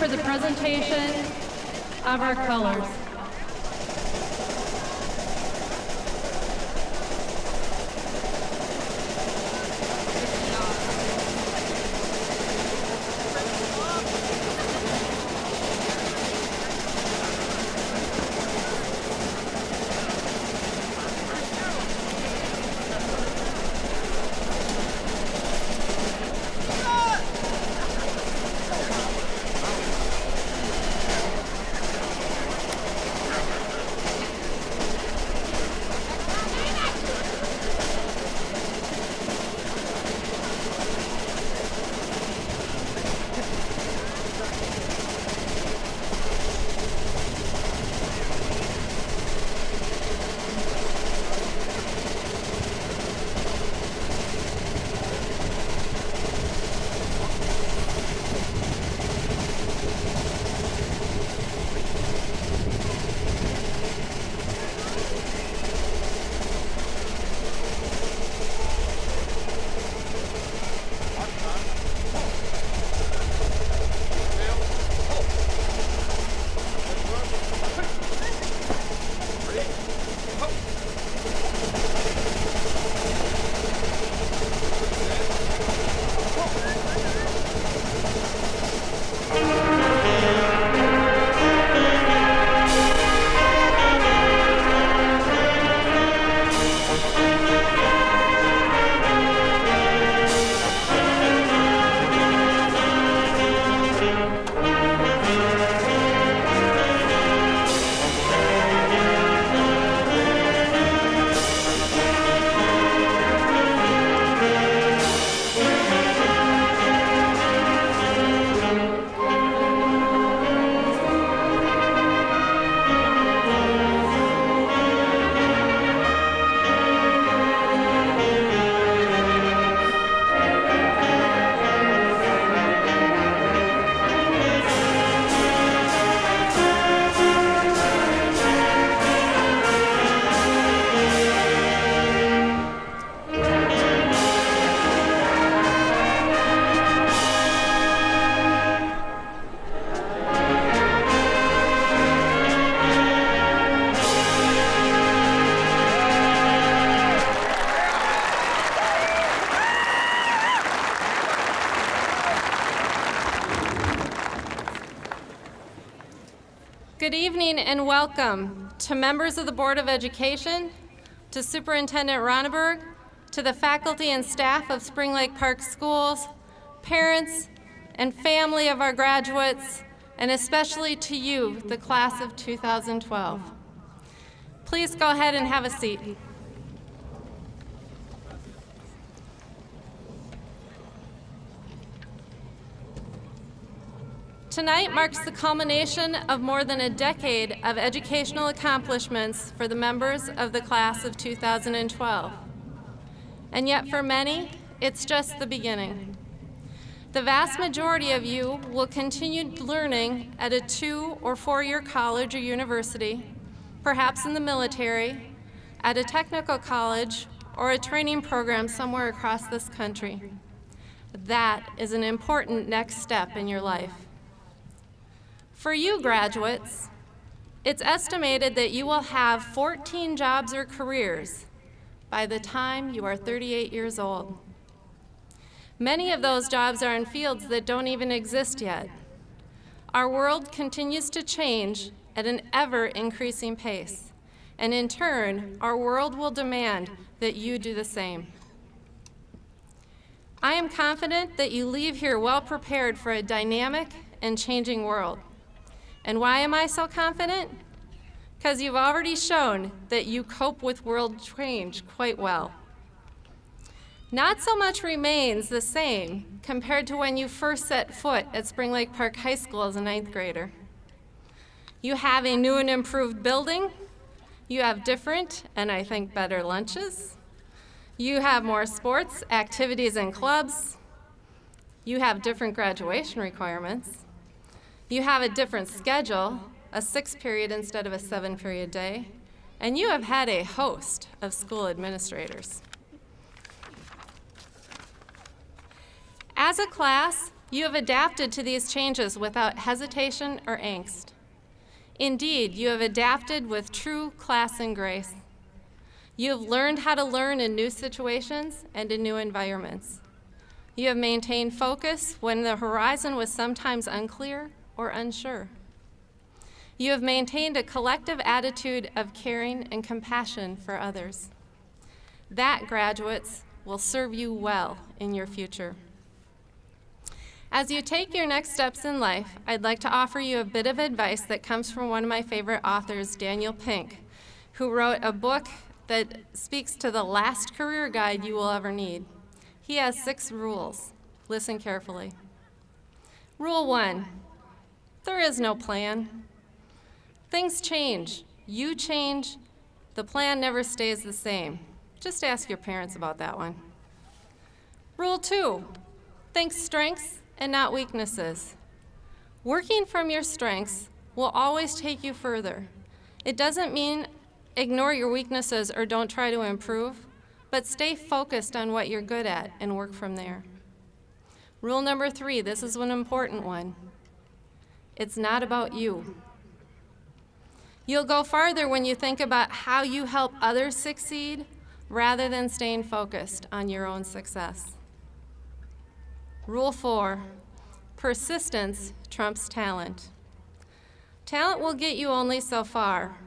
for the presentation of our colors. Good evening and welcome to members of the Board of Education, to Superintendent Ronneberg, to the faculty and staff of Spring Lake Park Schools, parents and family of our graduates, and especially to you, the class of 2012. Please go ahead and have a seat. Tonight marks the culmination of more than a decade of educational accomplishments for the members of the class of 2012. And yet for many, it's just the beginning. The vast majority of you will continue learning at a 2- or 4-year college or university, perhaps in the military, at a technical college, or a training program somewhere across this country. That is an important next step in your life. For you graduates, it's estimated that you will have 14 jobs or careers by the time you are 38 years old. Many of those jobs are in fields that don't even exist yet. Our world continues to change at an ever-increasing pace, and in turn, our world will demand that you do the same. I am confident that you leave here well prepared for a dynamic and changing world. And why am I so confident? Because you've already shown that you cope with world change quite well. Not so much remains the same compared to when you first set foot at Spring Lake Park High School as a 9th grader. You have a new and improved building. You have different, and I think better, lunches. You have more sports, activities, and clubs. You have different graduation requirements. You have a different schedule, a 6-period instead of a 7-period day, and you have had a host of school administrators. As a class, You have adapted to these changes without hesitation or angst. Indeed, you have adapted with true class and grace. You have learned how to learn in new situations and in new environments. You have maintained focus when the horizon was sometimes unclear or unsure. You have maintained a collective attitude of caring and compassion for others. That, graduates, will serve you well in your future. As you take your next steps in life, I'd like to offer you a bit of advice that comes from one of my favorite authors, Daniel Pink, who wrote a book that speaks to the last career guide you will ever need. He has 6 rules. Listen carefully. Rule 1, there is no plan. Things change. You change. The plan never stays the same. Just ask your parents about that one. Rule 2, think strengths and not weaknesses. Working from your strengths will always take you further. It doesn't mean ignore your weaknesses or don't try to improve, but stay focused on what you're good at and work from there. Rule number 3, this is an important one. It's not about you. You'll go farther when you think about how you help others succeed rather than staying focused on your own success. Rule 4, persistence trumps talent. Talent will get you only so far.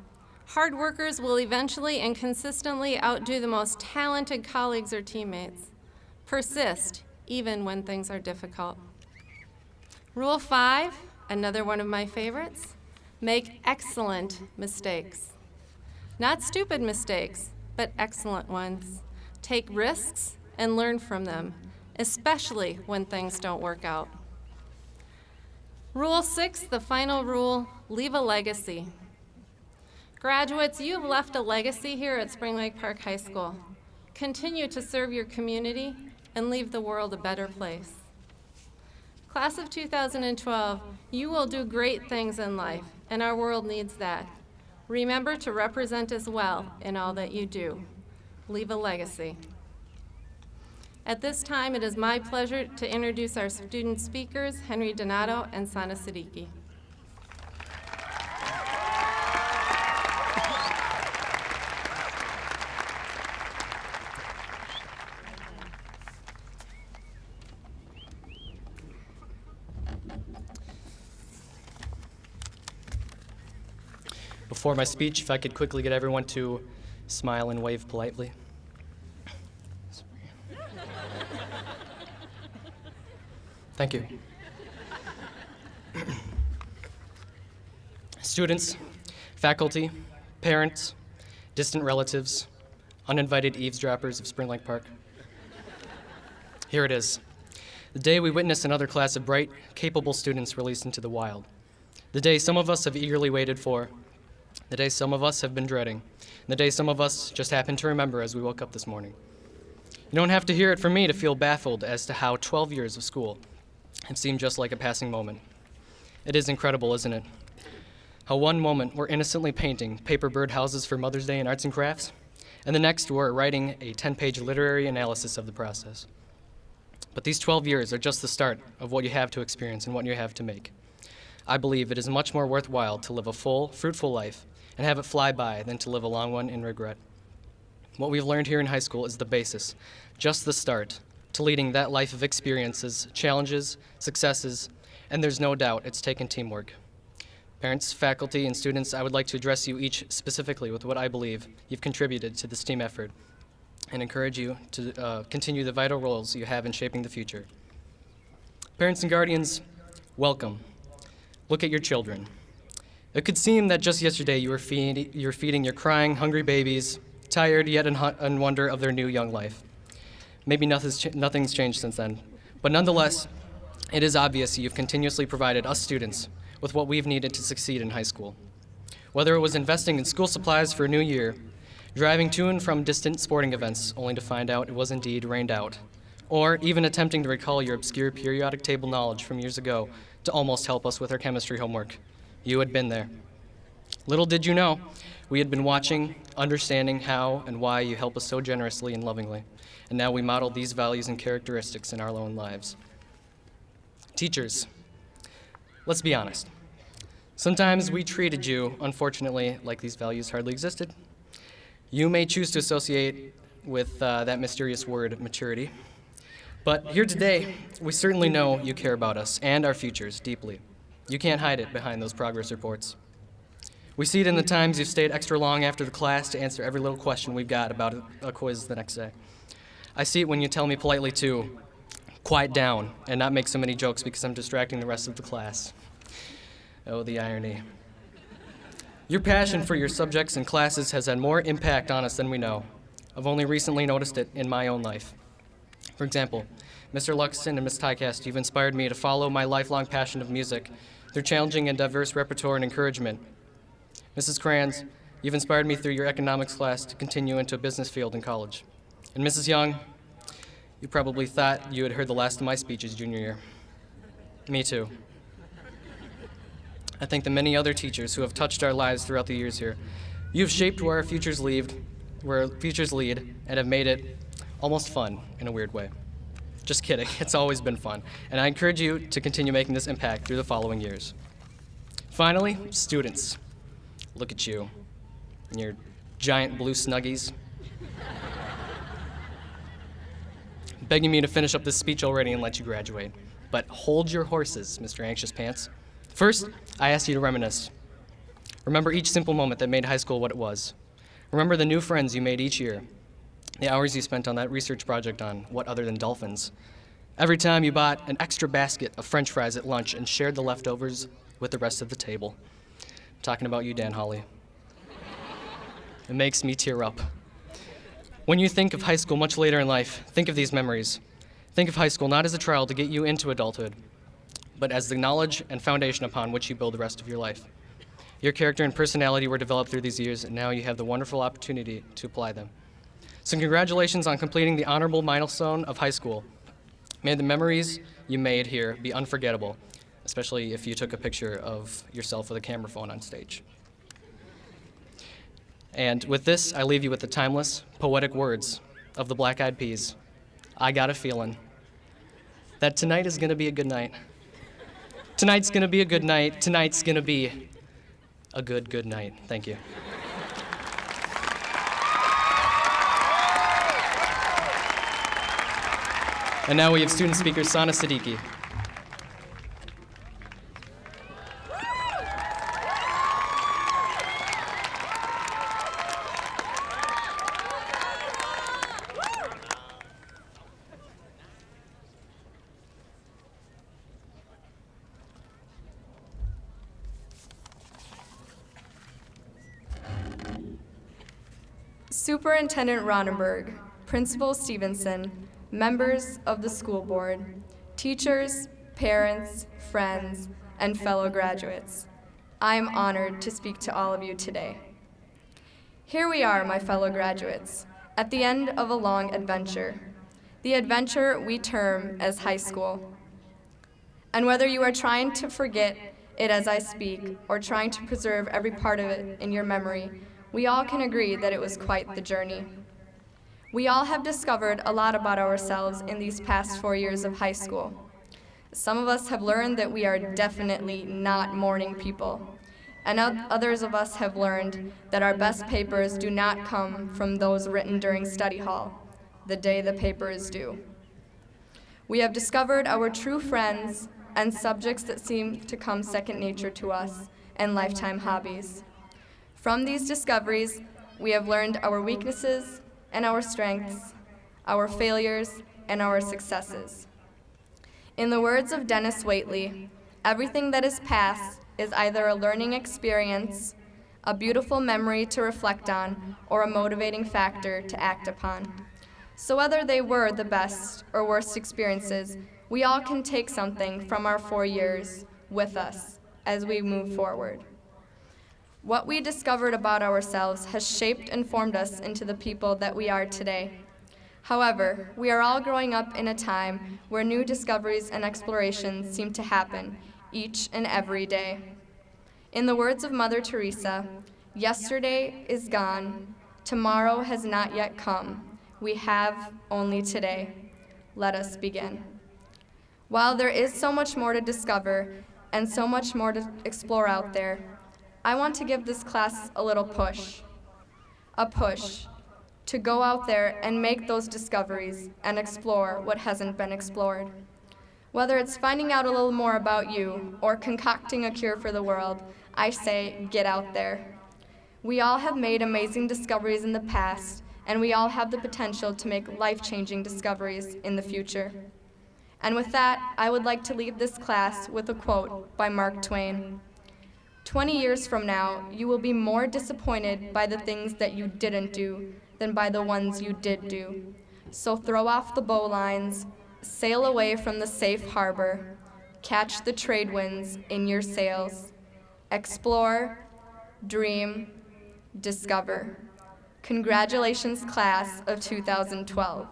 Hard workers will eventually and consistently outdo the most talented colleagues or teammates. Persist, even when things are difficult. Rule 5, another one of my favorites, make excellent mistakes. Not stupid mistakes, but excellent ones. Take risks and learn from them, especially when things don't work out. Rule 6, the final rule, leave a legacy. Graduates, you have left a legacy here at Spring Lake Park High School. Continue to serve your community and leave the world a better place. Class of 2012, you will do great things in life, and our world needs that. Remember to represent us well in all that you do. Leave a legacy. At this time, it is my pleasure to introduce our student speakers, Henry Donato and Sana Siddiqui. Before my speech, if I could quickly get everyone to smile and wave politely. Thank you. Students, faculty, parents, distant relatives, uninvited eavesdroppers of Spring Lake Park. Here it is. The day we witness another class of bright, capable students released into the wild. The day some of us have eagerly waited for. The day some of us have been dreading. And the day some of us just happened to remember as we woke up this morning. You don't have to hear it from me to feel baffled as to how 12 years of school have seemed just like a passing moment. It is incredible, isn't it? How one moment we're innocently painting paper bird houses for Mother's Day in arts and crafts, and the next we're writing a 10-page literary analysis of the process. But these 12 years are just the start of what you have to experience and what you have to make. I believe it is much more worthwhile to live a full, fruitful life and have it fly by than to live a long one in regret. What we've learned here in high school is the basis, just the start, to leading that life of experiences, challenges, successes, and there's no doubt it's taken teamwork. Parents, faculty, and students, I would like to address you each specifically with what I believe you've contributed to this team effort and encourage you to continue the vital roles you have in shaping the future. Parents and guardians, welcome. Look at your children. It could seem that just yesterday you were feeding your crying, hungry babies, tired yet in wonder of their new young life. Maybe nothing's changed since then, but nonetheless, it is obvious you've continuously provided us students with what we've needed to succeed in high school. Whether it was investing in school supplies for a new year, driving to and from distant sporting events only to find out it was indeed rained out, or even attempting to recall your obscure periodic table knowledge from years ago to almost help us with our chemistry homework. You had been there. Little did you know, we had been watching, understanding how and why you help us so generously and lovingly, and now we model these values and characteristics in our own lives. Teachers, let's be honest. Sometimes we treated you, unfortunately, like these values hardly existed. You may choose to associate with that mysterious word, maturity. But here today, we certainly know you care about us and our futures deeply. You can't hide it behind those progress reports. We see it in the times you've stayed extra long after the class to answer every little question we've got about a quiz the next day. I see it when you tell me politely to quiet down and not make so many jokes because I'm distracting the rest of the class. Oh, the irony. Your passion for your subjects and classes has had more impact on us than we know. I've only recently noticed it in my own life. For example, Mr. Luxton and Ms. Tycast, you've inspired me to follow my lifelong passion of music through challenging and diverse repertoire and encouragement. Mrs. Kranz, you've inspired me through your economics class to continue into a business field in college. And Mrs. Young, you probably thought you had heard the last of my speeches junior year. Me too. I thank the many other teachers who have touched our lives throughout the years here. You've shaped where our futures lead, and have made it almost fun in a weird way. Just kidding, it's always been fun, and I encourage you to continue making this impact through the following years. Finally, students, look at you and your giant blue Snuggies. Begging me to finish up this speech already and let you graduate. But hold your horses, Mr. Anxious Pants. First, I ask you to reminisce. Remember each simple moment that made high school what it was. Remember the new friends you made each year, the hours you spent on that research project on what other than dolphins. Every time you bought an extra basket of French fries at lunch and shared the leftovers with the rest of the table. I'm talking about you, Dan Hawley. It makes me tear up. When you think of high school much later in life, think of these memories. Think of high school not as a trial to get you into adulthood, but as the knowledge and foundation upon which you build the rest of your life. Your character and personality were developed through these years, and now you have the wonderful opportunity to apply them. So congratulations on completing the honorable milestone of high school. May the memories you made here be unforgettable, especially if you took a picture of yourself with a camera phone on stage. And with this, I leave you with the timeless, poetic words of the Black Eyed Peas. I got a feeling that tonight is gonna be a good night. Tonight's gonna be a good night. Tonight's gonna be a good night. Thank you. And now we have student speaker Sana Siddiqui. Superintendent Ronenberg, Principal Stevenson, members of the school board, teachers, parents, friends, and fellow graduates, I am honored to speak to all of you today. Here we are, my fellow graduates, at the end of a long adventure, the adventure we term as high school. And whether you are trying to forget it as I speak or trying to preserve every part of it in your memory, we all can agree that it was quite the journey. We all have discovered a lot about ourselves in these past 4 years of high school. Some of us have learned that we are definitely not morning people, and others of us have learned that our best papers do not come from those written during study hall, the day the paper is due. We have discovered our true friends and subjects that seem to come second nature to us, and lifetime hobbies. From these discoveries, we have learned our weaknesses and our strengths, our failures and our successes. In the words of Dennis Waitley, everything that is past is either a learning experience, a beautiful memory to reflect on, or a motivating factor to act upon. So whether they were the best or worst experiences, we all can take something from our 4 years with us as we move forward. What we discovered about ourselves has shaped and formed us into the people that we are today. However, we are all growing up in a time where new discoveries and explorations seem to happen each and every day. In the words of Mother Teresa, yesterday is gone, tomorrow has not yet come, we have only today. Let us begin. While there is so much more to discover and so much more to explore out there, I want to give this class a little push. A push to go out there and make those discoveries and explore what hasn't been explored. Whether it's finding out a little more about you or concocting a cure for the world, I say get out there. We all have made amazing discoveries in the past, and we all have the potential to make life-changing discoveries in the future. And with that, I would like to leave this class with a quote by Mark Twain. 20 years from now, you will be more disappointed by the things that you didn't do than by the ones you did do. So throw off the bowlines, sail away from the safe harbor, catch the trade winds in your sails, explore, dream, discover. Congratulations, class of 2012.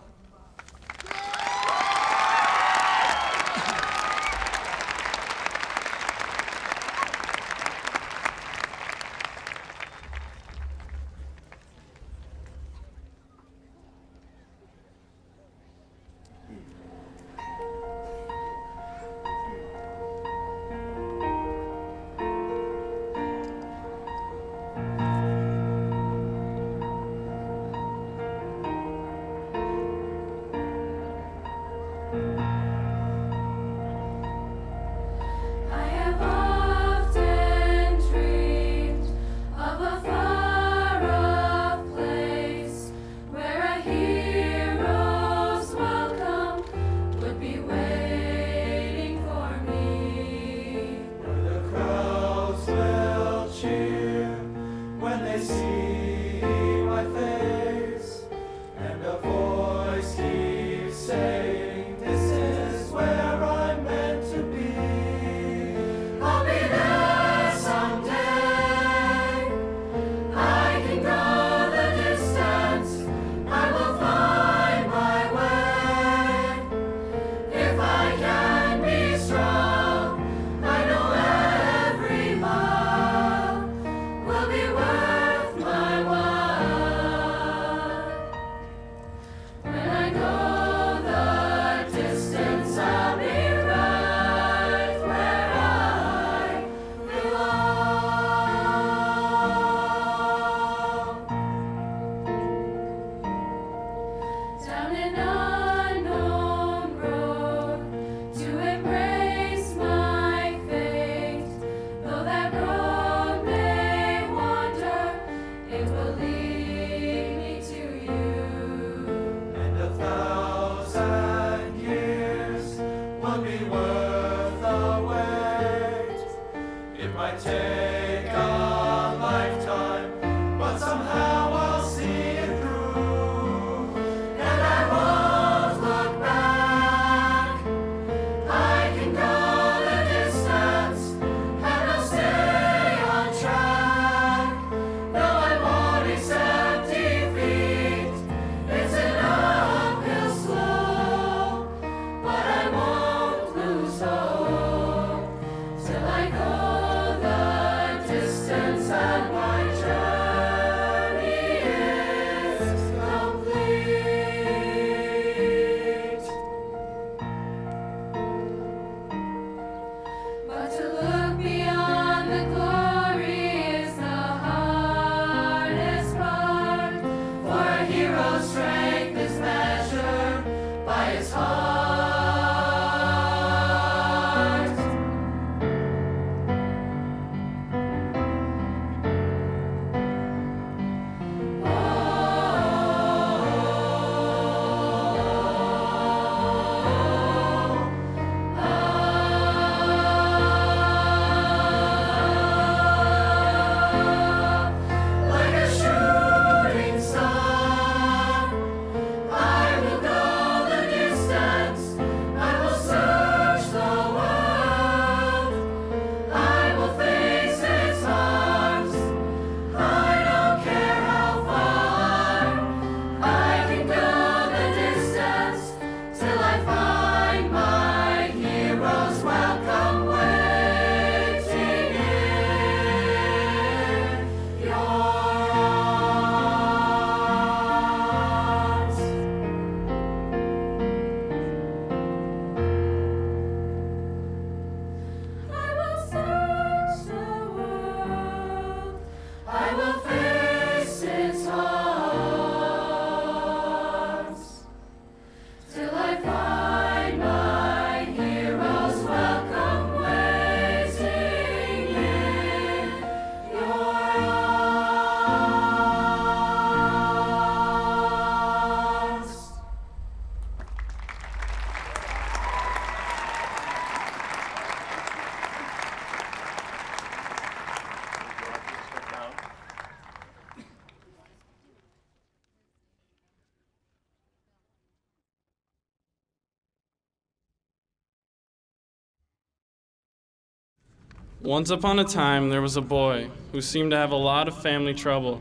Once upon a time, there was a boy who seemed to have a lot of family trouble.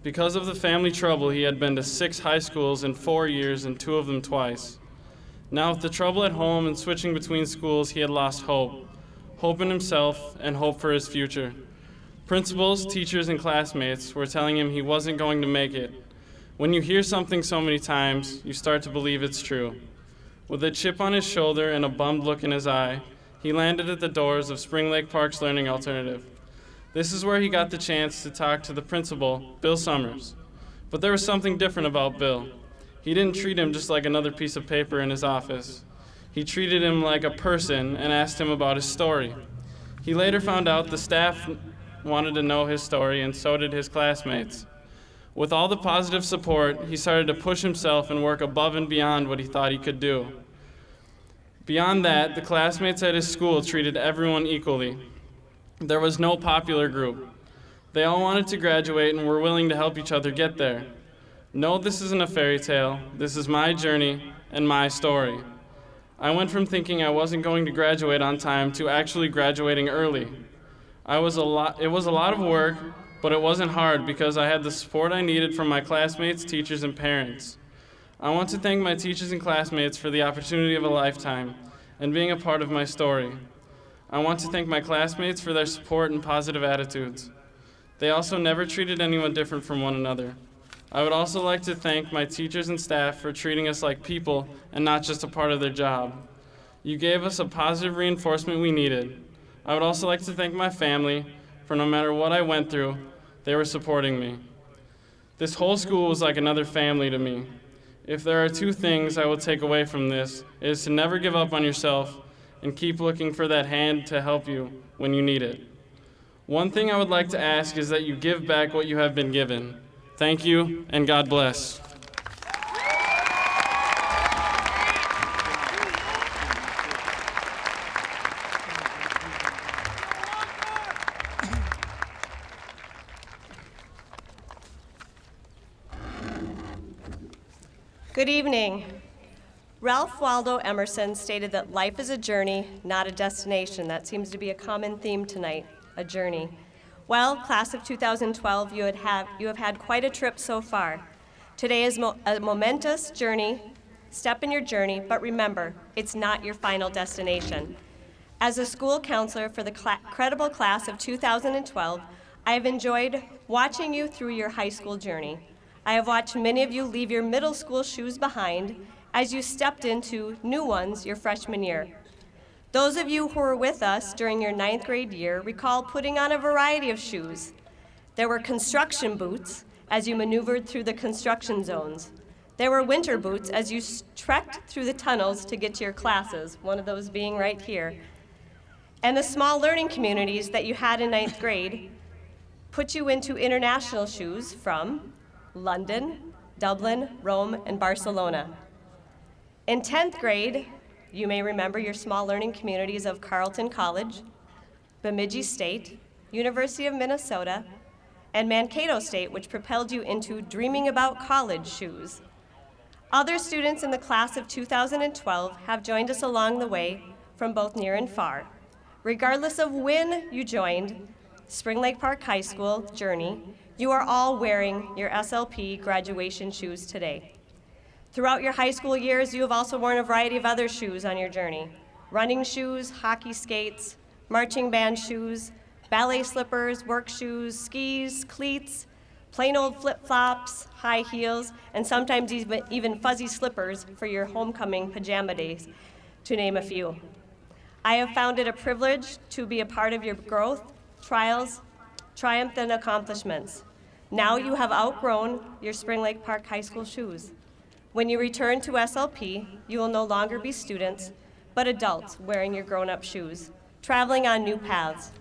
Because of the family trouble, he had been to 6 high schools in 4 years and 2 of them twice. Now, with the trouble at home and switching between schools, he had lost hope. Hope in himself and hope for his future. Principals, teachers, and classmates were telling him he wasn't going to make it. When you hear something so many times, you start to believe it's true. With a chip on his shoulder and a bummed look in his eye, he landed at the doors of Spring Lake Park's Learning Alternative. This is where he got the chance to talk to the principal, Bill Summers. But there was something different about Bill. He didn't treat him just like another piece of paper in his office. He treated him like a person and asked him about his story. He later found out the staff wanted to know his story, and so did his classmates. With all the positive support, he started to push himself and work above and beyond what he thought he could do. Beyond that, the classmates at his school treated everyone equally. There was no popular group. They all wanted to graduate and were willing to help each other get there. No, this isn't a fairy tale. This is my journey and my story. I went from thinking I wasn't going to graduate on time to actually graduating early. It was a lot of work, but it wasn't hard because I had the support I needed from my classmates, teachers, and parents. I want to thank my teachers and classmates for the opportunity of a lifetime and being a part of my story. I want to thank my classmates for their support and positive attitudes. They also never treated anyone different from one another. I would also like to thank my teachers and staff for treating us like people and not just a part of their job. You gave us a positive reinforcement we needed. I would also like to thank my family for no matter what I went through, they were supporting me. This whole school was like another family to me. If there are 2 things I will take away from this, it is to never give up on yourself and keep looking for that hand to help you when you need it. One thing I would like to ask is that you give back what you have been given. Thank you, and God bless. Good evening. Ralph Waldo Emerson stated that life is a journey, not a destination. That seems to be a common theme tonight, a journey. Well, class of 2012, you have had quite a trip so far. Today is a momentous journey, step in your journey, but remember, it's not your final destination. As a school counselor for the credible class of 2012, I have enjoyed watching you through your high school journey. I have watched many of you leave your middle school shoes behind as you stepped into new ones your freshman year. Those of you who were with us during your 9th grade year recall putting on a variety of shoes. There were construction boots as you maneuvered through the construction zones. There were winter boots as you trekked through the tunnels to get to your classes, one of those being right here. And the small learning communities that you had in 9th grade put you into international shoes from London, Dublin, Rome, and Barcelona. In 10th grade, you may remember your small learning communities of Carleton College, Bemidji State, University of Minnesota, and Mankato State, which propelled you into dreaming about college shoes. Other students in the class of 2012 have joined us along the way from both near and far. Regardless of when you joined Spring Lake Park High School journey, you are all wearing your SLP graduation shoes today. Throughout your high school years, you have also worn a variety of other shoes on your journey. Running shoes, hockey skates, marching band shoes, ballet slippers, work shoes, skis, cleats, plain old flip-flops, high heels, and sometimes even fuzzy slippers for your homecoming pajama days, to name a few. I have found it a privilege to be a part of your growth, trials, triumph, and accomplishments. Now you have outgrown your Spring Lake Park High School shoes. When you return to SLP, you will no longer be students, but adults wearing your grown-up shoes, traveling on new paths.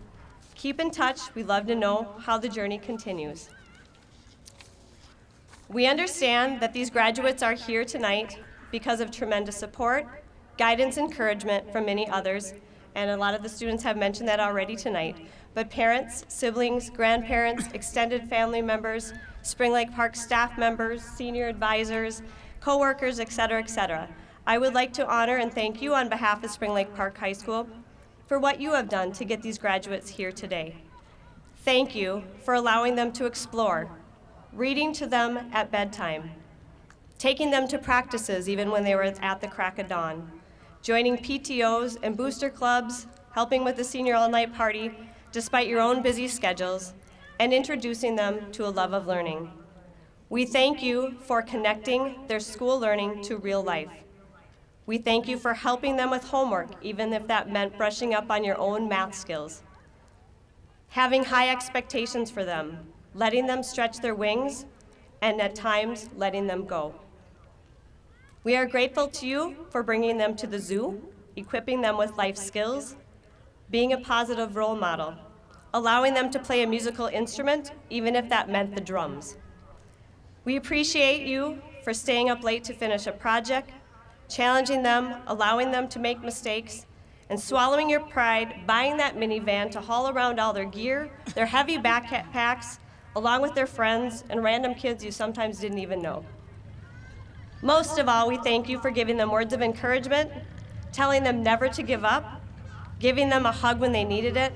Keep in touch. We'd love to know how the journey continues. We understand that these graduates are here tonight because of tremendous support, guidance, encouragement from many others, and a lot of the students have mentioned that already tonight. But parents, siblings, grandparents, extended family members, Spring Lake Park staff members, senior advisors, coworkers, et cetera, et cetera. I would like to honor and thank you on behalf of Spring Lake Park High School. for what you have done to get these graduates here today. Thank you for allowing them to explore, reading to them at bedtime, taking them to practices even when they were at the crack of dawn, joining PTOs and booster clubs, helping with the senior all-night party despite your own busy schedules, and introducing them to a love of learning. We thank you for connecting their school learning to real life. We thank you for helping them with homework, even if that meant brushing up on your own math skills. Having high expectations for them, letting them stretch their wings, and at times letting them go. We are grateful to you for bringing them to the zoo, equipping them with life skills, being a positive role model, allowing them to play a musical instrument, even if that meant the drums. We appreciate you for staying up late to finish a project, challenging them, allowing them to make mistakes, and swallowing your pride, buying that minivan to haul around all their gear, their heavy backpacks, along with their friends and random kids you sometimes didn't even know. Most of all, we thank you for giving them words of encouragement, telling them never to give up, giving them a hug when they needed it,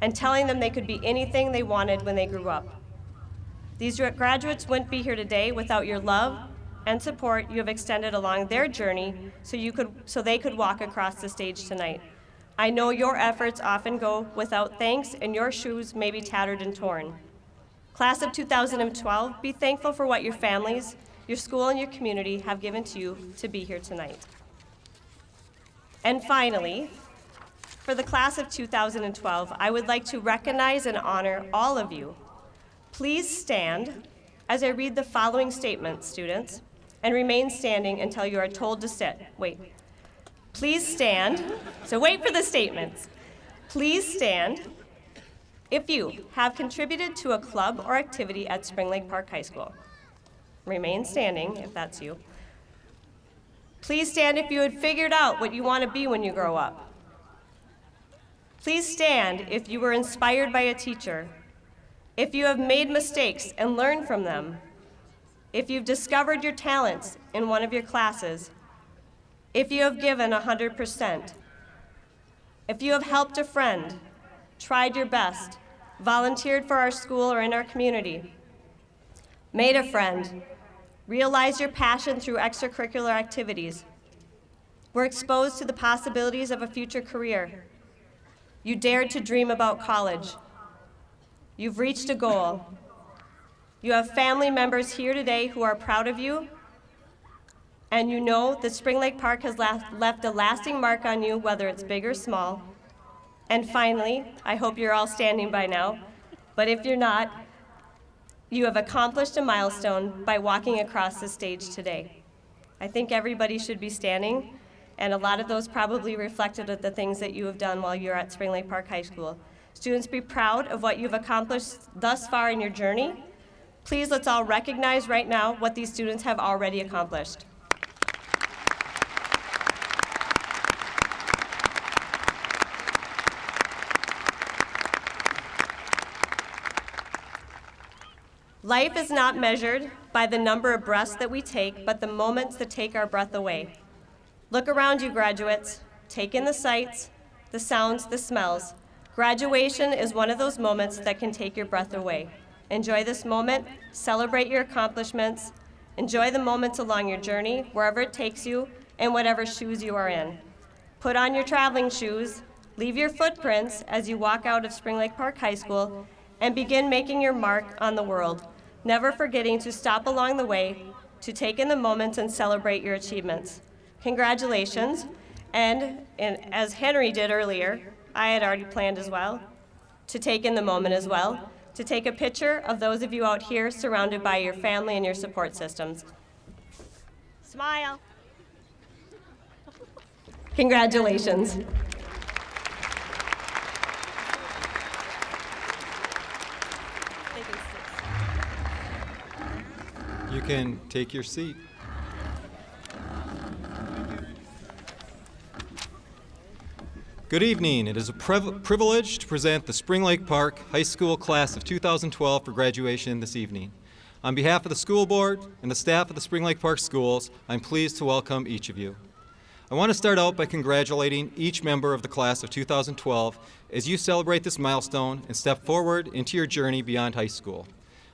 and telling them they could be anything they wanted when they grew up. These graduates wouldn't be here today without your love and support you have extended along their journey so they could walk across the stage tonight. I know your efforts often go without thanks, and your shoes may be tattered and torn. Class of 2012, be thankful for what your families, your school, and your community have given to you to be here tonight. And finally, for the class of 2012, I would like to recognize and honor all of you. Please stand as I read the following statements, students, and remain standing until you are told to sit. Wait. Please stand. So wait for the statements. Please stand if you have contributed to a club or activity at Spring Lake Park High School. Remain standing if that's you. Please stand if you had figured out what you want to be when you grow up. Please stand if you were inspired by a teacher, if you have made mistakes and learned from them, if you've discovered your talents in one of your classes, if you have given 100%, if you have helped a friend, tried your best, volunteered for our school or in our community, made a friend, realized your passion through extracurricular activities, were exposed to the possibilities of a future career, you dared to dream about college, you've reached a goal, you have family members here today who are proud of you, and you know that Spring Lake Park has left a lasting mark on you, whether it's big or small. And finally, I hope you're all standing by now, but if you're not, you have accomplished a milestone by walking across the stage today. I think everybody should be standing, and a lot of those probably reflected the things that you have done while you're at Spring Lake Park High School. Students, be proud of what you've accomplished thus far in your journey. Please, let's all recognize right now what these students have already accomplished. Life is not measured by the number of breaths that we take, but the moments that take our breath away. Look around you, graduates. Take in the sights, the sounds, the smells. Graduation is one of those moments that can take your breath away. Enjoy this moment, celebrate your accomplishments, enjoy the moments along your journey, wherever it takes you, and whatever shoes you are in. Put on your traveling shoes, leave your footprints as you walk out of Spring Lake Park High School, and begin making your mark on the world, never forgetting to stop along the way, to take in the moments and celebrate your achievements. Congratulations, and as Henry did earlier, I had already planned as well, to take in the moment as well, to take a picture of those of you out here surrounded by your family and your support systems. Smile. Congratulations. You can take your seat. Good evening. It is a privilege to present the Spring Lake Park High School Class of 2012 for graduation this evening. On behalf of the school board and the staff of the Spring Lake Park schools, I'm pleased to welcome each of you. I want to start out by congratulating each member of the class of 2012 as you celebrate this milestone and step forward into your journey beyond high school.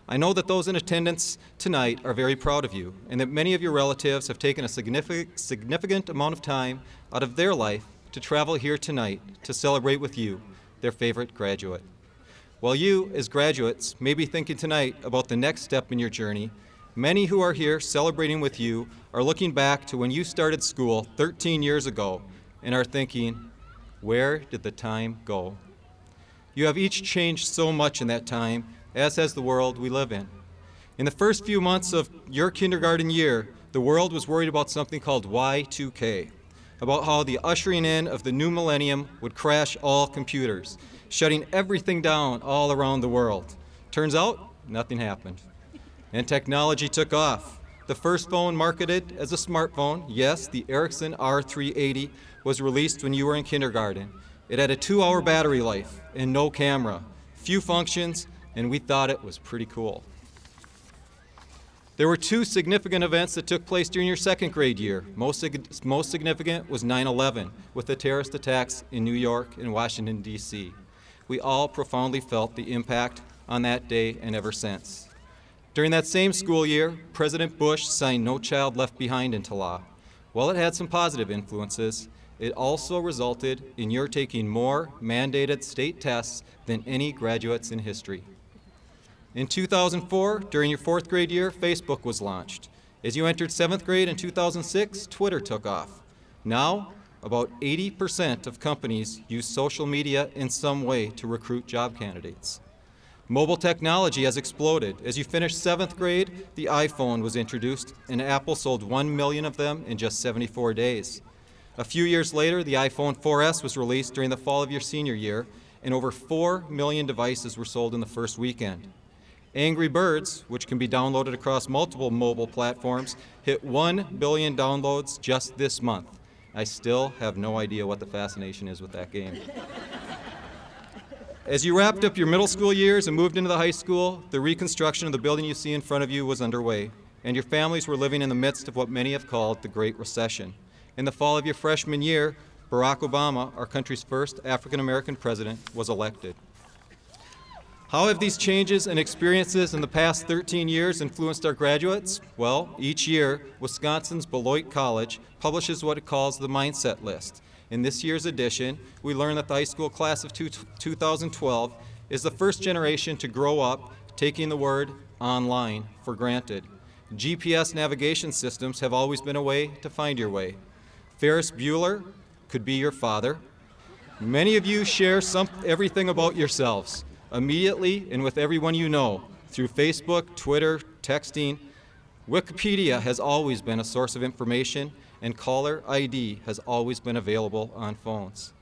I know that those in attendance tonight are very proud of you, and that many of your relatives have taken a significant amount of time out of their life to travel here tonight to celebrate with you, their favorite graduate. While you, as graduates, may be thinking tonight about the next step in your journey, many who are here celebrating with you are looking back to when you started school 13 years ago and are thinking, where did the time go? You have each changed so much in that time, as has the world we live in. In the first few months of your kindergarten year, the world was worried about something called Y2K, about how the ushering in of the new millennium would crash all computers, shutting everything down all around the world. Turns out, nothing happened. And technology took off. The first phone marketed as a smartphone, yes, the Ericsson R380, was released when you were in kindergarten. It had a 2-hour battery life and no camera, few functions, and we thought it was pretty cool. There were 2 significant events that took place during your second grade year. Most significant was 9/11, with the terrorist attacks in New York and Washington, D.C. We all profoundly felt the impact on that day and ever since. During that same school year, President Bush signed No Child Left Behind into law. While it had some positive influences, it also resulted in your taking more mandated state tests than any graduates in history. In 2004, during your 4th grade year, Facebook was launched. As you entered 7th grade in 2006, Twitter took off. Now, about 80% of companies use social media in some way to recruit job candidates. Mobile technology has exploded. As you finished 7th grade, the iPhone was introduced, and Apple sold 1 million of them in just 74 days. A few years later, the iPhone 4S was released during the fall of your senior year, and over 4 million devices were sold in the first weekend. Angry Birds, which can be downloaded across multiple mobile platforms, hit 1 billion downloads just this month. I still have no idea what the fascination is with that game. As you wrapped up your middle school years and moved into the high school, the reconstruction of the building you see in front of you was underway, and your families were living in the midst of what many have called the Great Recession. In the fall of your freshman year, Barack Obama, our country's first African-American president, was elected. How have these changes and experiences in the past 13 years influenced our graduates? Well, each year, Wisconsin's Beloit College publishes what it calls the Mindset List. In this year's edition, we learn that the high school class of 2012 is the first generation to grow up taking the word online for granted. GPS navigation systems have always been a way to find your way. Ferris Bueller could be your father. Many of you share everything about yourselves, immediately and with everyone you know, through Facebook, Twitter, texting. Wikipedia has always been a source of information, and caller ID has always been available on phones.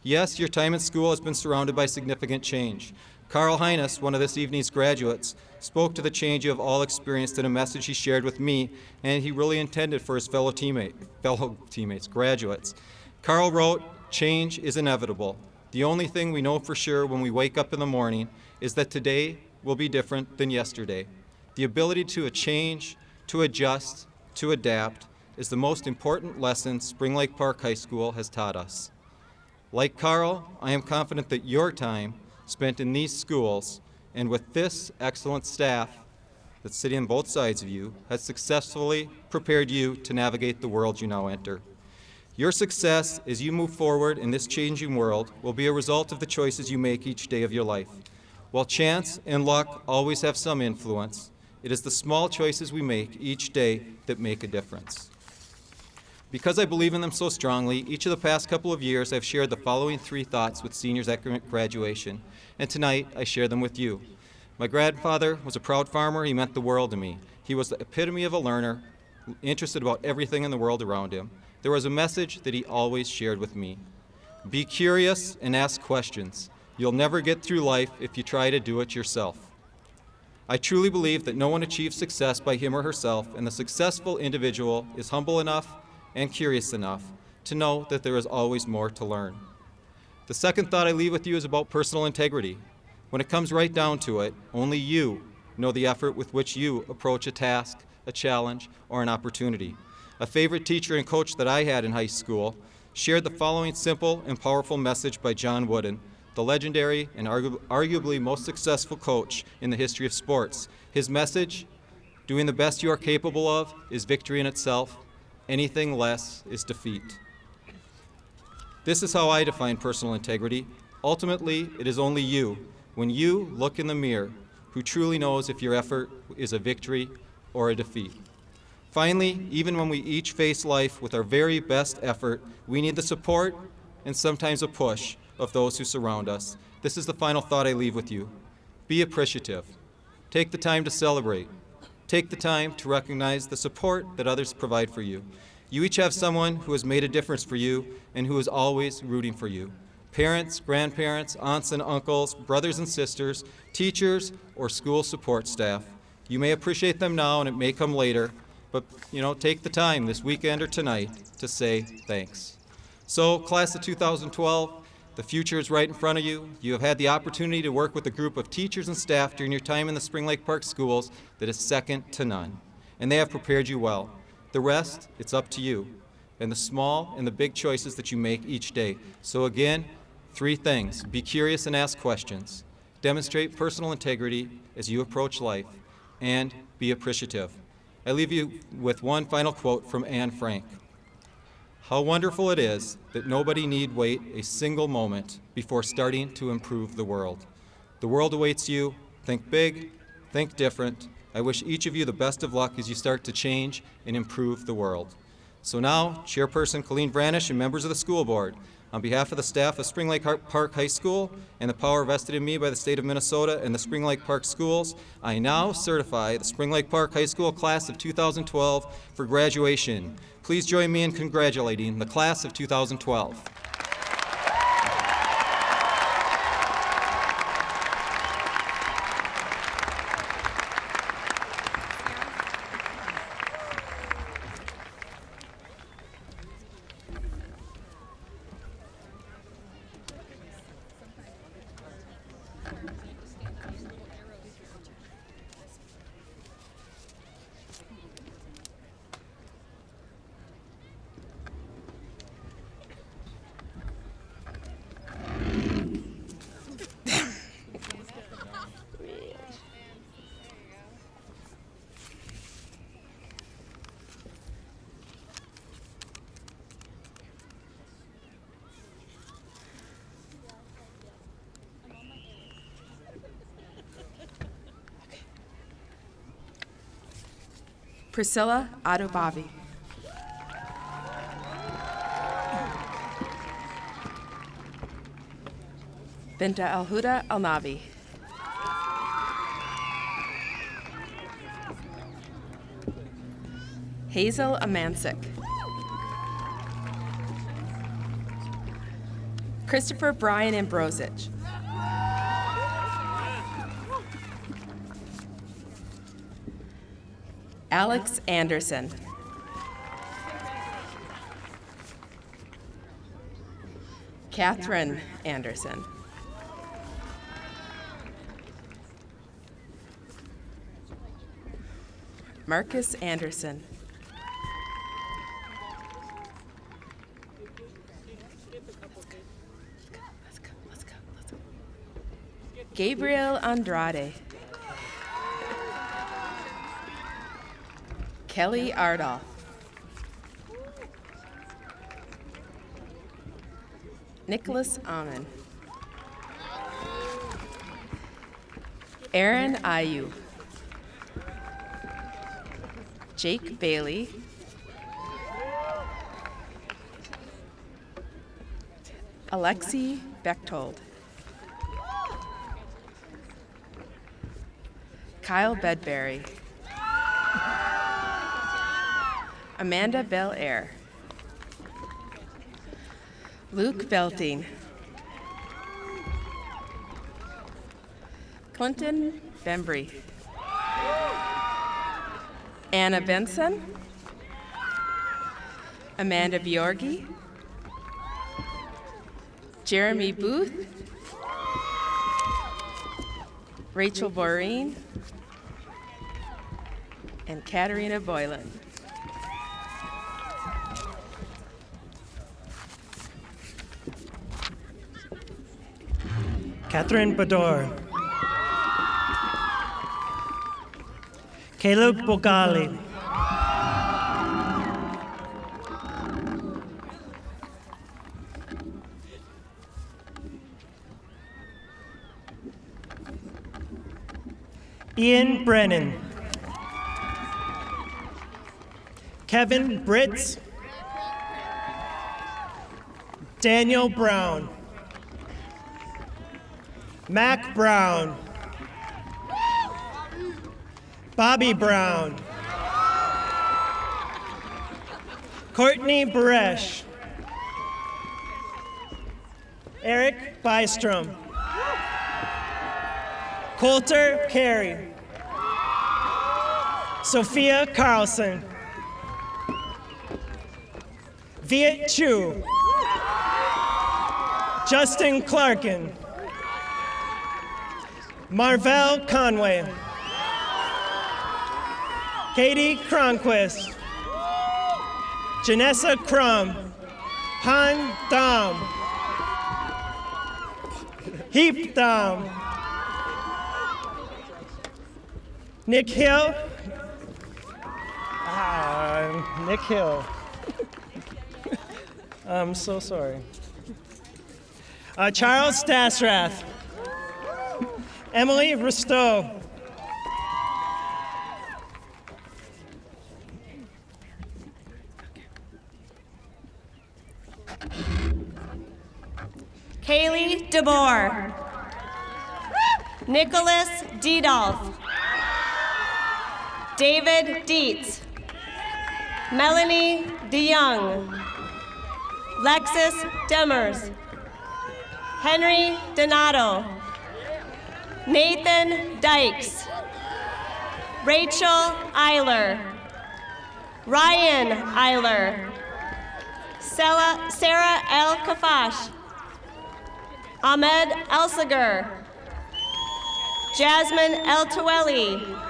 Yes, your time at school has been surrounded by significant change. Carl Heines, one of this evening's graduates, spoke to the change you have all experienced in a message he shared with me, and he really intended for his fellow teammates, graduates. Carl wrote, "Change is inevitable. The only thing we know for sure when we wake up in the morning is that today will be different than yesterday. The ability to change, to adjust, to adapt is the most important lesson Spring Lake Park High School has taught us." Like Carl, I am confident that your time spent in these schools and with this excellent staff that's sitting on both sides of you has successfully prepared you to navigate the world you now enter. Your success as you move forward in this changing world will be a result of the choices you make each day of your life. While chance and luck always have some influence, it is the small choices we make each day that make a difference. Because I believe in them so strongly, each of the past couple of years I've shared the following 3 thoughts with seniors at graduation, and tonight I share them with you. My grandfather was a proud farmer. He meant the world to me. He was the epitome of a learner, interested about everything in the world around him. There was a message that he always shared with me. Be curious and ask questions. You'll never get through life if you try to do it yourself. I truly believe that no one achieves success by him or herself, and the successful individual is humble enough and curious enough to know that there is always more to learn. The second thought I leave with you is about personal integrity. When it comes right down to it, only you know the effort with which you approach a task, a challenge, or an opportunity. a favorite teacher and coach that I had in high school, shared the following simple and powerful message by John Wooden, the legendary and arguably most successful coach in the history of sports. His message, doing the best you are capable of is victory in itself. Anything less is defeat. This is how I define personal integrity. Ultimately, it is only you, when you look in the mirror, who truly knows if your effort is a victory or a defeat. Finally, even when we each face life with our very best effort, we need the support and sometimes a push of those who surround us. This is the final thought I leave with you. Be appreciative. Take the time to celebrate. Take the time to recognize the support that others provide for you. You each have someone who has made a difference for you and who is always rooting for you. Parents, grandparents, aunts and uncles, brothers and sisters, teachers, or school support staff. You may appreciate them now and it may come later, but take the time this weekend or tonight to say thanks. So, class of 2012, the future is right in front of you. You have had the opportunity to work with a group of teachers and staff during your time in the Spring Lake Park schools that is second to none, and they have prepared you well. The rest, it's up to you, and the small and the big choices that you make each day. So again, 3 things. Be curious and ask questions. Demonstrate personal integrity as you approach life, and be appreciative. I leave you with one final quote from Anne Frank. How wonderful it is that nobody need wait a single moment before starting to improve the world. The world awaits you. Think big, think different. I wish each of you the best of luck as you start to change and improve the world. So now, Chairperson Colleen Branish and members of the school board, on behalf of the staff of Spring Lake Park High School and the power vested in me by the state of Minnesota and the Spring Lake Park schools, I now certify the Spring Lake Park High School class of 2012 for graduation. Please join me in congratulating the class of 2012. Priscilla Adobavi. Binta Al-Huda Al-Navi. Hazel Amansik. Christopher Brian Ambrosich. Alex Anderson. Catherine Anderson. Marcus Anderson. Let's go. Gabriel Andrade. Kelly Ardolph. Nicholas Amen. Aaron Ayu. Jake Bailey. Alexi Bechtold. Kyle Bedberry. Amanda Belair. Luke Belting. Clinton Bembry. Anna Benson. Amanda Bjorgi. Jeremy Booth. Rachel Boreen. And Katarina Boylan. Catherine Bador. Caleb Bogali. Ian Brennan. Kevin Britz. Daniel Brown. Mac Brown. Bobby Brown. Courtney Baresh. Eric Bystrom. Coulter Carey. Sophia Carlson. Viet Chu. Justin Clarkin. Marvell Conway. Katie Cronquist. Janessa Crum. Han Dam. Heap Dam. Nick Hill. Nick Hill. I'm so sorry. Charles Dassrath. Emily Risteau. Kaylee DeBoer. Nicholas Dedolf. David Dietz. Melanie DeYoung. Lexus Demers. Henry Donato. Nathan Dykes. Rachel Eiler. Ryan Eiler. Sarah El Kafash. Ahmed Elsager. Jasmine El Taweli.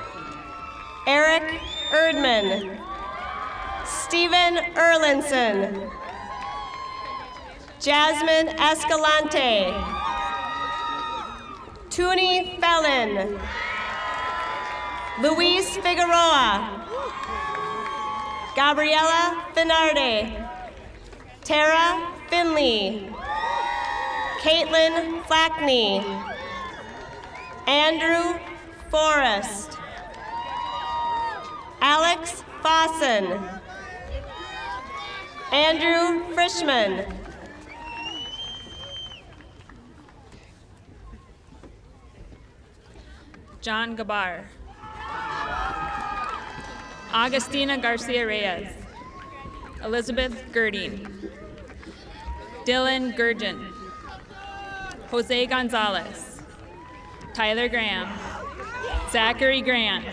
Eric Erdman. Stephen Erlinson. Jasmine Escalante. Tuni Fellon. Luis Figueroa. Gabriela Finarde. Tara Finley. Caitlin Flackney. Andrew Forrest. Alex Fossen. Andrew Frischman. John Gabar. Agustina Garcia Reyes. Elizabeth Girding. Dylan Gurgin. Jose Gonzalez. Tyler Graham. Zachary Grant.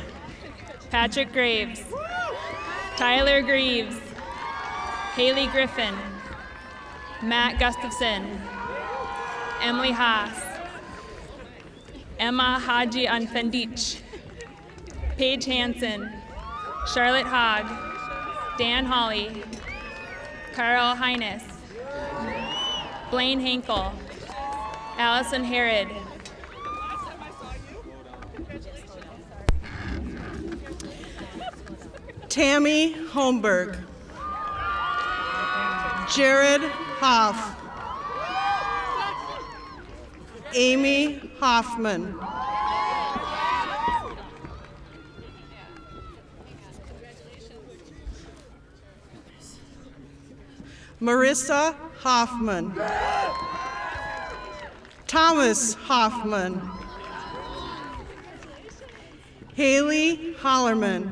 Patrick Graves. Tyler Greaves. Haley Griffin. Matt Gustafson. Emily Haas. Emma Haji Anfendich. Paige Hansen. Charlotte Hogg. Dan Hawley. Carl Heines. Blaine Henkel. Allison Herod. Tammy Holmberg. Jared Hoff. Amy Hoffman. Marissa Hoffman. Thomas Hoffman. Haley Hollerman.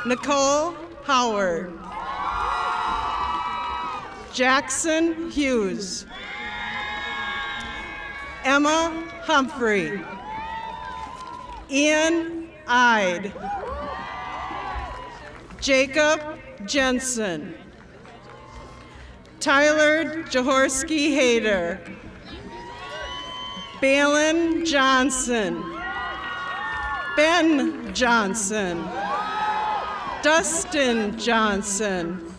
Nicole Howard. Jackson Hughes. Emma Humphrey. Ian Ide. Jacob Jensen. Tyler Jaworski Hayter. Balin Johnson. Ben Johnson. Dustin Johnson.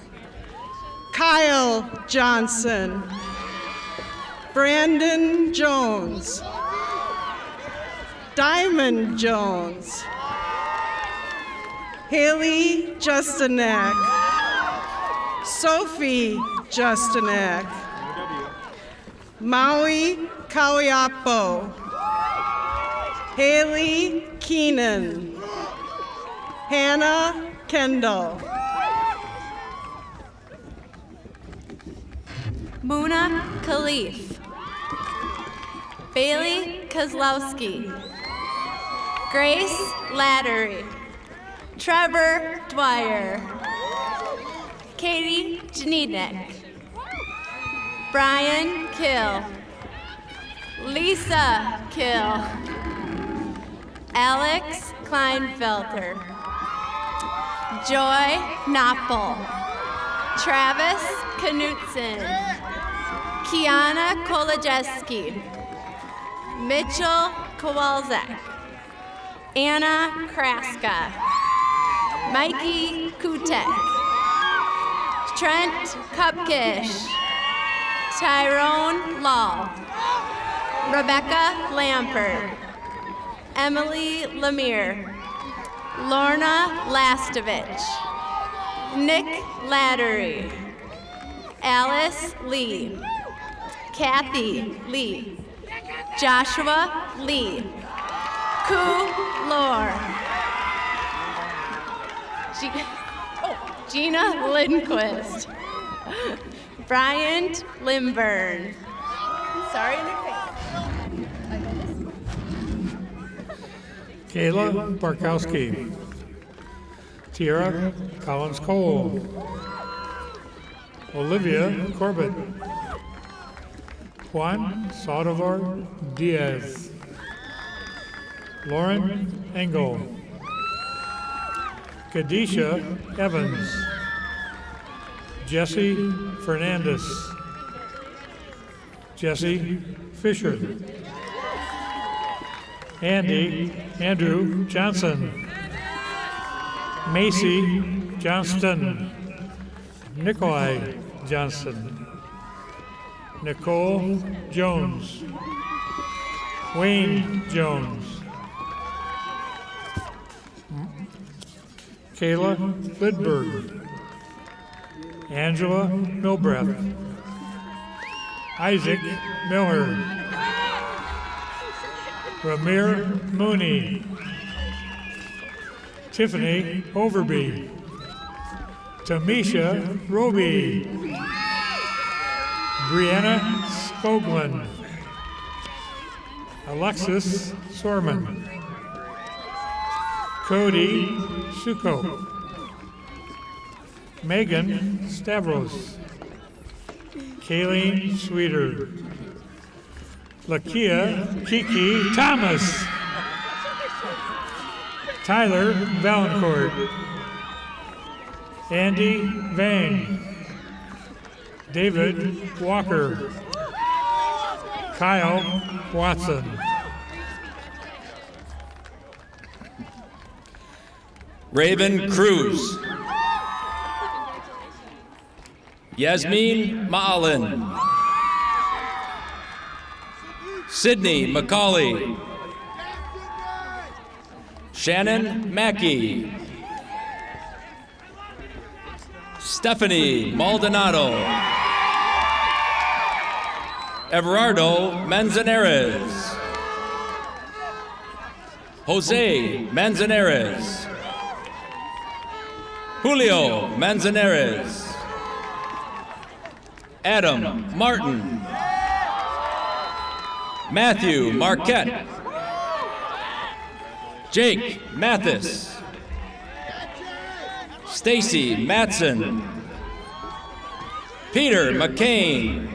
Kyle Johnson. Brandon Jones. Diamond Jones. Haley Justinak. Sophie Justinak. Maui Kawiapo. Haley Keenan. Hannah Kendall. Muna Khalif. Bailey Kozlowski. Grace Lattery. Trevor Dwyer. Katie Janidek. Brian Kill. Lisa Kill. Alex Kleinfelter. Joy Knoppel. Travis Knutson. Kiana Kolajeski. Mitchell Kowalczak. Anna Kraska. Mikey Kutek. Trent Kupkish. Tyrone Law. Rebecca Lampert. Emily Lemire. Lorna Lastovich. Nick Lattery. Alice Lee. Kathy Lee. Joshua Lee. Ku Lore. Gina Lindquist. Bryant Limburn. Sorry in advance. Kayla Barkowski. Tiara Collins Cole. Olivia Corbett. Juan Salvador Diaz. Lauren Engel. Kadisha Evans. Jesse Fernandez. Jesse Fisher. Andrew Johnson. Macy Johnston. Nikolai Johnson. Nicole Jones. Wayne Jones. Kayla Lidberg. Angela Milbreth. Isaac Miller. Ramir Mooney. Tiffany Overby. Tamisha Roby. Brianna Skoglund. Alexis Sorman. Cody Suko. Megan Stavros. Kayleen Sweeter. Lakia Kiki Thomas. Tyler Valancourt. Andy Vang. David Walker. Kyle Watson. Raven Cruz. Yasmin Ma'alin. Sydney McCauley. Shannon Mackey. Stephanie Maldonado. Everardo Manzanares. Jose Manzanares. Julio Manzanares. Adam Martin. Matthew Marquette. Jake Mathis. Stacy Matson. Peter McCain.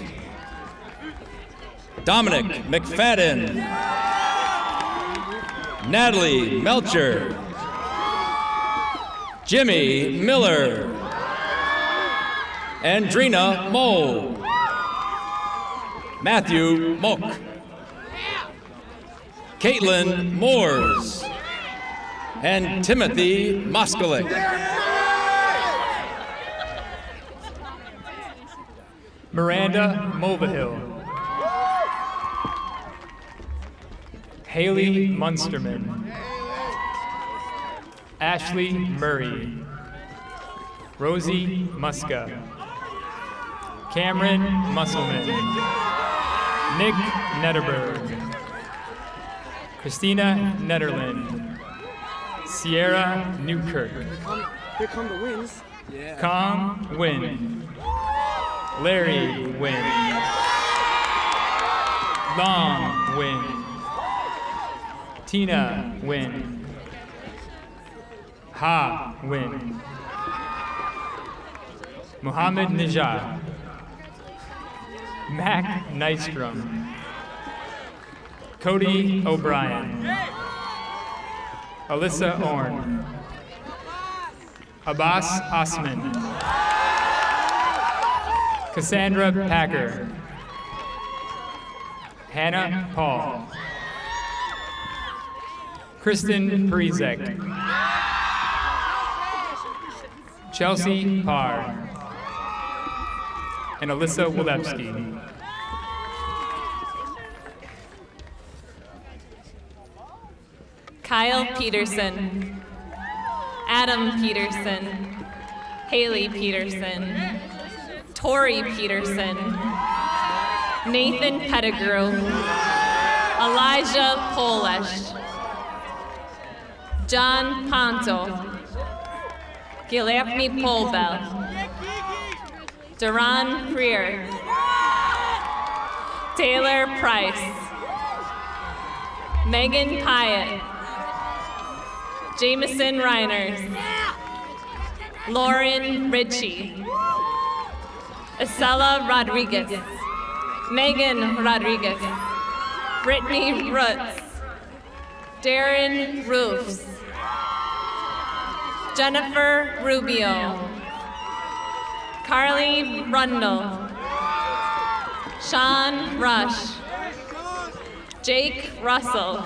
Dominic McFadden. Natalie Melcher. Jimmy Miller. Andrina Moe. Matthew Moak. Caitlin Moores. And Timothy Moskalik. Miranda Movahill. Haley Munsterman, Ashley Murray, Rosie Muska, Cameron Musselman, Nick Netterberg, Christina Netterland, Sierra Newkirk, Here come the wins. Kong Win, Larry Win, Long Win, Tina Win, Ha Win, Muhammad Najad, Mac Nystrom, Cody O'Brien, Alyssa Orn, Abbas Osman, Cassandra Packer, Hannah Paul, Kristen Parizek, Chelsea Parr, and Alyssa Wilewski. Kyle Peterson, Adam Peterson, Haley Peterson, Tori Peterson, Nathan Pettigrew, Elijah Polish, John Ponto, Giuliani Polbel, Duran Freer, Taylor Price, Megan Pyatt, Jameson Reiners, Lauren Ritchie, Isela Rodriguez, Megan Rodriguez, Brittany Roots, Darren Roofs, Jennifer Rubio, Carly Rundle, Sean Rush, Jake Russell,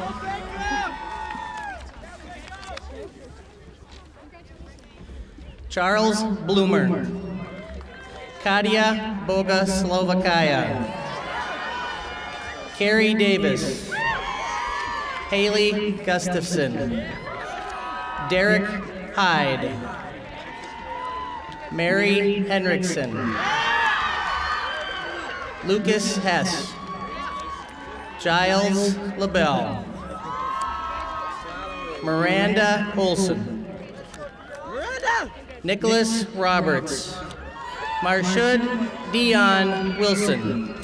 Charles Bloomer, Katia Boga-Slovakaya, Carrie Davis, Haley Gustafson, Derek Hyde, Mary Henriksen, Lucas Hess, Giles LaBelle, Miranda Olson, Nicholas Roberts, Marshud Dion Wilson,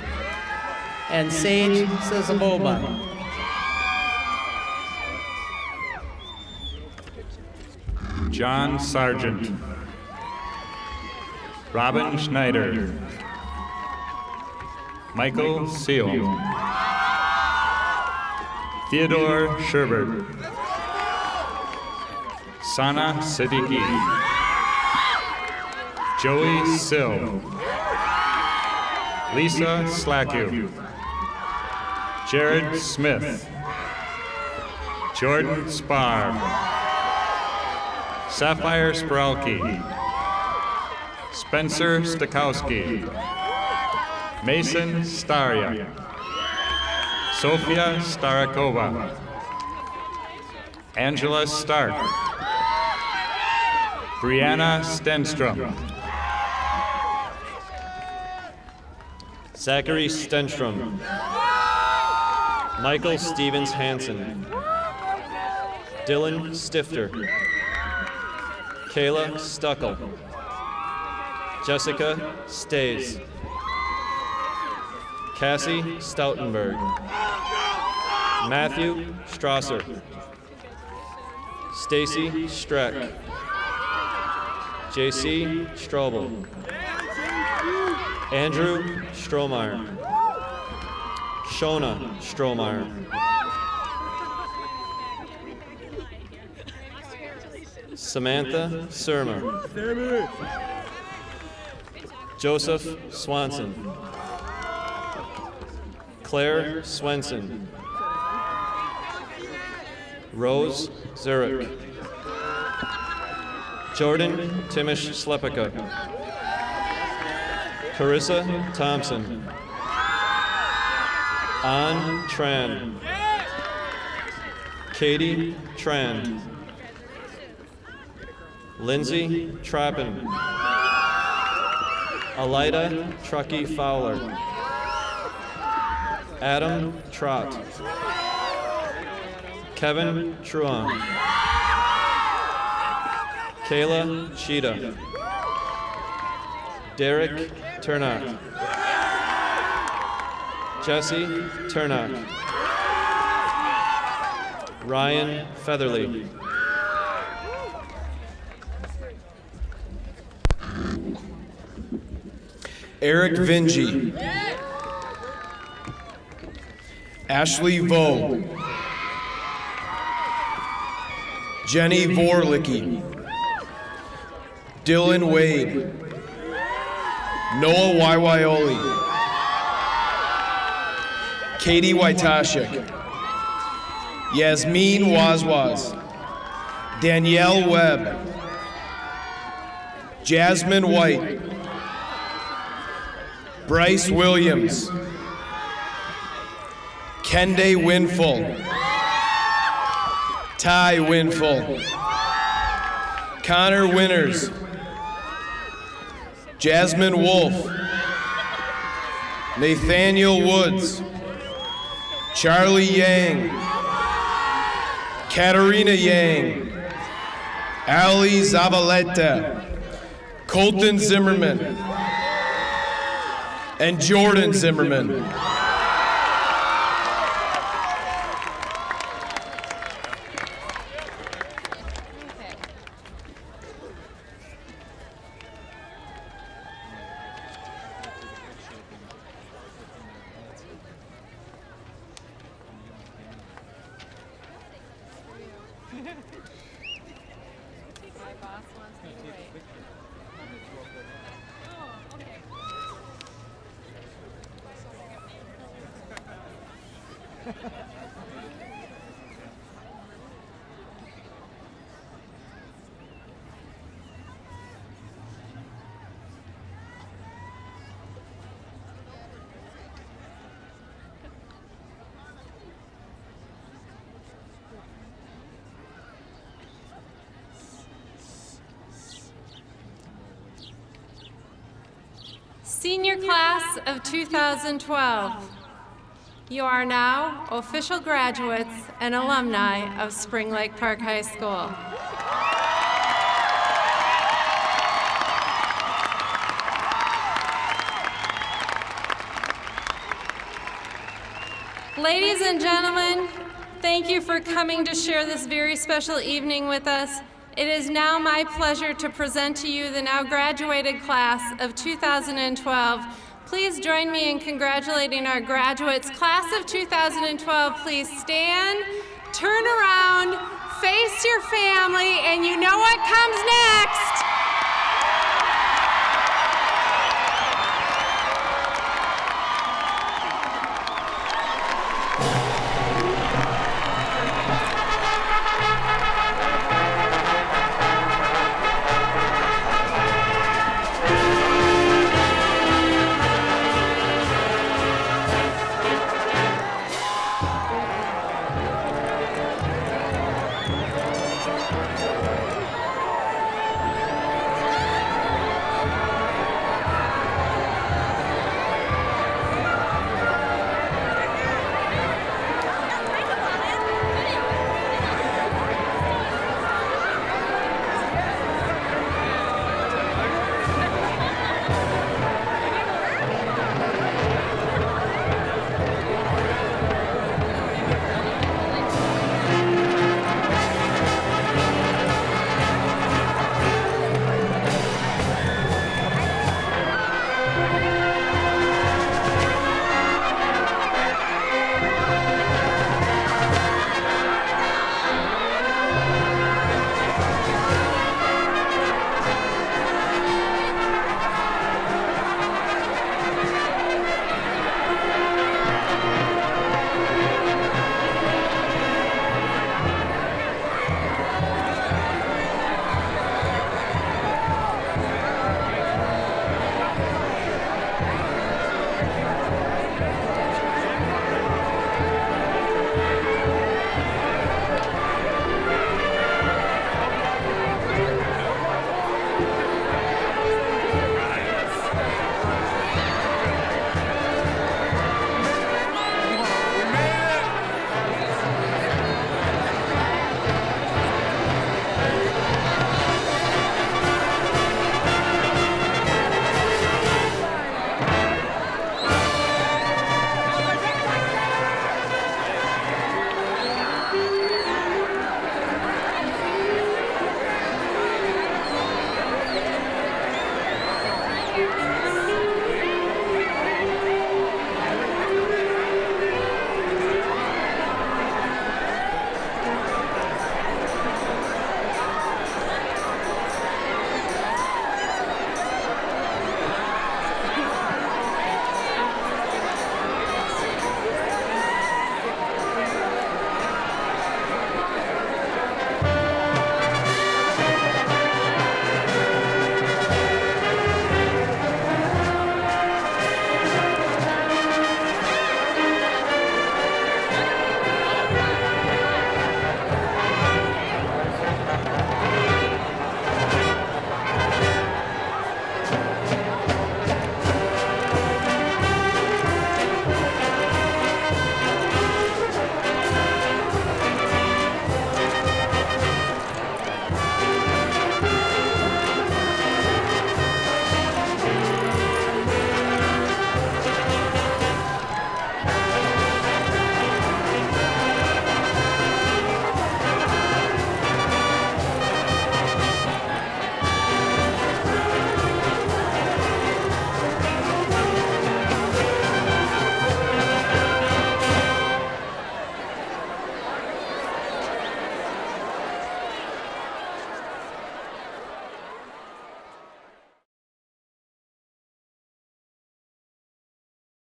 and Sage Sizaboba. John Sargent, Robin Schneider, Michael Seal, Theodore Sherbert, Sana Siddiqui, Joey Sill, Lisa Slaku, Jared Smith, Jordan Spar, Sapphire Spralke, Spencer Stakowski, Mason Starya, Sofia Starakova, Angela Stark, Brianna Stenstrom, Zachary Stenstrom, Michael Stevens Hansen, Dylan Stifter, Kayla Stuckel, Jessica Stays, Cassie Stoutenberg, Matthew Strasser, Stacy Streck, JC Strobel, Andrew Strohmeyer, Shona Strohmeyer, Samantha Surma, Joseph Swanson, Claire Swenson, Rose Zurich, Jordan Timish Slepika, Carissa Thompson, An Tran, Katie Tran, Lindsay Trappin, Alida Truckee Fowler, Adam Trott, Kevin Truan, Kayla Cheetah, Derek Turnock, Jesse Turnock, Ryan Featherly, Eric Vingy, Ashley Vo, Jenny Vorlicki, Dylan Wade, Noah Waiwaioli, Katie Waitashik, Yasmin Wazwaz, Danielle Webb, Jasmine White, Bryce Williams, Kende Winful, Ty Winful, Connor Winters, Jasmine Wolf, Nathaniel Woods, Charlie Yang, Katarina Yang, Ali Zavaleta, Colton Zimmerman, and Jordan Zimmerman. Senior class of 2012, you are now official graduates and alumni of Spring Lake Park High School. Ladies and gentlemen, thank you for coming to share this very special evening with us. It is now my pleasure to present to you the now graduated class of 2012. Please join me in congratulating our graduates. Class of 2012, please stand, turn around, face your family, and you know what comes next.